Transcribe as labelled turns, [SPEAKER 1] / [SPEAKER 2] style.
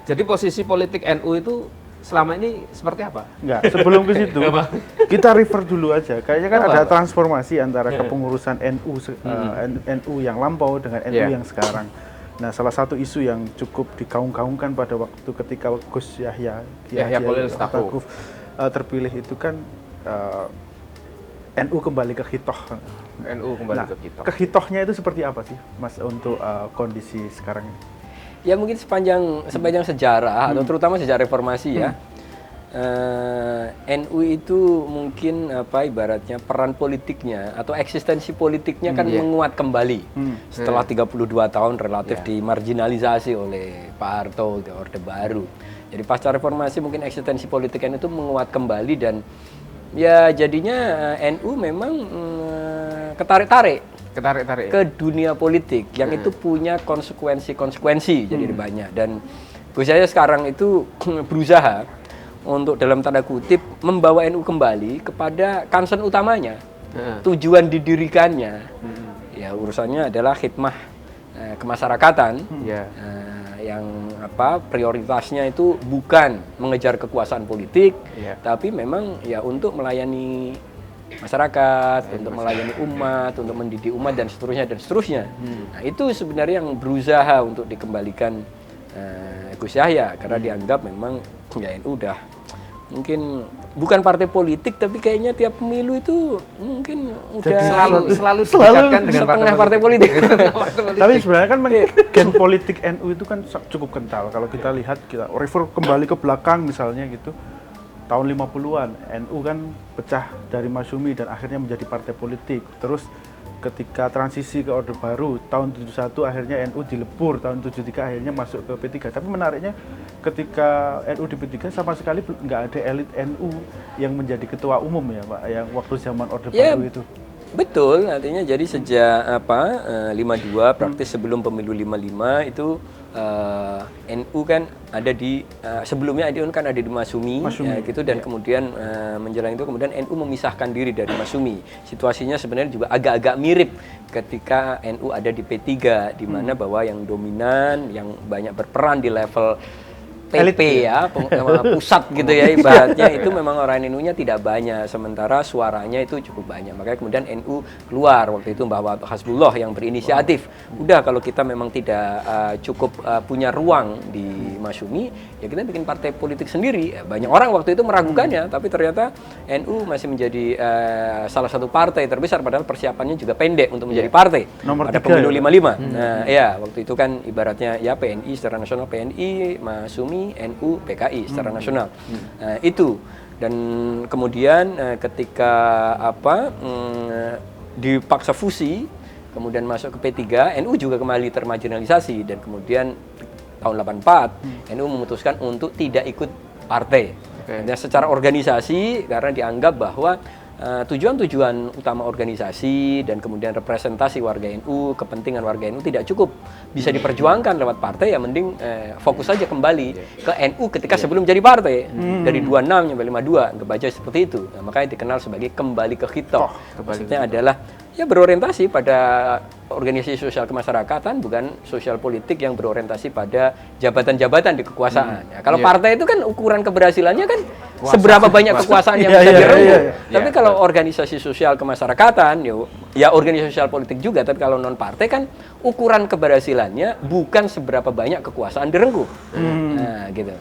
[SPEAKER 1] Jadi posisi politik NU itu selama ini seperti apa?
[SPEAKER 2] Enggak, sebelum ke situ kita refer dulu aja. Kayaknya kan ada transformasi antara kepengurusan NU yang lampau dengan NU yang sekarang. Nah, salah satu isu yang cukup digaung-gaungkan pada waktu ketika Gus Yahya
[SPEAKER 1] Khalil Stakuf
[SPEAKER 2] terpilih itu kan NU kembali ke khitoh.
[SPEAKER 1] NU kembali ke khitoh.
[SPEAKER 2] Kehitohnya itu seperti apa sih, Mas, untuk kondisi sekarang ini?
[SPEAKER 3] Ya mungkin sepanjang sejarah atau terutama sejarah reformasi ya, NU itu mungkin ibaratnya peran politiknya atau eksistensi politiknya kan menguat kembali setelah 32 tahun relatif dimarginalisasi oleh Pak Harto, Orde Baru. Jadi pasca reformasi mungkin eksistensi politiknya itu menguat kembali dan ya jadinya NU memang ketarik-tarik ke dunia politik yang itu punya konsekuensi jadi banyak. Dan Gus Yahya sekarang itu berusaha untuk dalam tanda kutip membawa NU kembali kepada concern utamanya, tujuan didirikannya. Ya urusannya adalah khidmah kemasyarakatan, yang prioritasnya itu bukan mengejar kekuasaan politik, tapi memang ya untuk melayani masyarakat, untuk melayani umat, untuk mendidik umat dan seterusnya. Nah, itu sebenarnya yang berusaha untuk dikembalikan Gus Yahya karena dianggap memang ya NU udah mungkin bukan partai politik tapi kayaknya tiap pemilu itu mungkin udah
[SPEAKER 1] selalu didekatkan dengan
[SPEAKER 3] setengah partai politik.
[SPEAKER 2] Tapi sebenarnya kan gen politik NU itu kan cukup kental. Kalau kita lihat, kita refer kembali ke belakang misalnya gitu. Tahun 50-an, NU kan pecah dari Masyumi dan akhirnya menjadi partai politik. Terus ketika transisi ke Orde Baru, tahun 71 akhirnya NU dilebur, tahun 73 akhirnya masuk ke P3. Tapi menariknya ketika NU di P3 sama sekali nggak ada elit NU yang menjadi ketua umum ya Pak, yang waktu zaman Orde Baru itu.
[SPEAKER 3] Betul, artinya jadi sejak 52 praktis sebelum pemilu 55 itu NU kan ada di sebelumnya NU kan ada di Masyumi. Ya, gitu dan kemudian menjelang itu kemudian NU memisahkan diri dari Masyumi. Situasinya sebenarnya juga agak-agak mirip ketika NU ada di P3 di mana bahwa yang dominan, yang banyak berperan di level PP ya, pusat gitu ya ibaratnya itu memang orang NU-nya tidak banyak, sementara suaranya itu cukup banyak. Makanya kemudian NU keluar waktu itu bahwa Hasbullah yang berinisiatif. Udah kalau kita memang tidak cukup punya ruang di Masyumi, ya kita bikin partai politik sendiri. Banyak orang waktu itu meragukannya, tapi ternyata NU masih menjadi salah satu partai terbesar padahal persiapannya juga pendek untuk menjadi partai. Pada pemilu 55. Nah, ya waktu itu kan ibaratnya ya PNI secara nasional PNI, Masyumi, NU, PKI secara nasional. Itu dan kemudian ketika dipaksa fusi kemudian masuk ke P3, NU juga kembali termarginalisasi dan kemudian tahun 84 NU memutuskan untuk tidak ikut partai. Dan secara organisasi karena dianggap bahwa tujuan-tujuan utama organisasi dan kemudian representasi warga NU, kepentingan warga NU tidak cukup bisa diperjuangkan lewat partai, ya mending fokus saja kembali ke NU ketika sebelum jadi partai. Dari 26 sampai 52 kebaca seperti itu. Nah, makanya dikenal sebagai kembali ke khitoh. Maksudnya adalah ya berorientasi pada organisasi sosial kemasyarakatan, bukan sosial politik yang berorientasi pada jabatan-jabatan di kekuasaan. Ya, kalau partai itu kan ukuran keberhasilannya kan seberapa banyak kekuasaan yang bisa direnggut. Tapi kalau organisasi sosial kemasyarakatan, ya organisasi sosial politik juga, tapi kalau non partai kan ukuran keberhasilannya bukan seberapa banyak kekuasaan direnggut. Nah, gitu.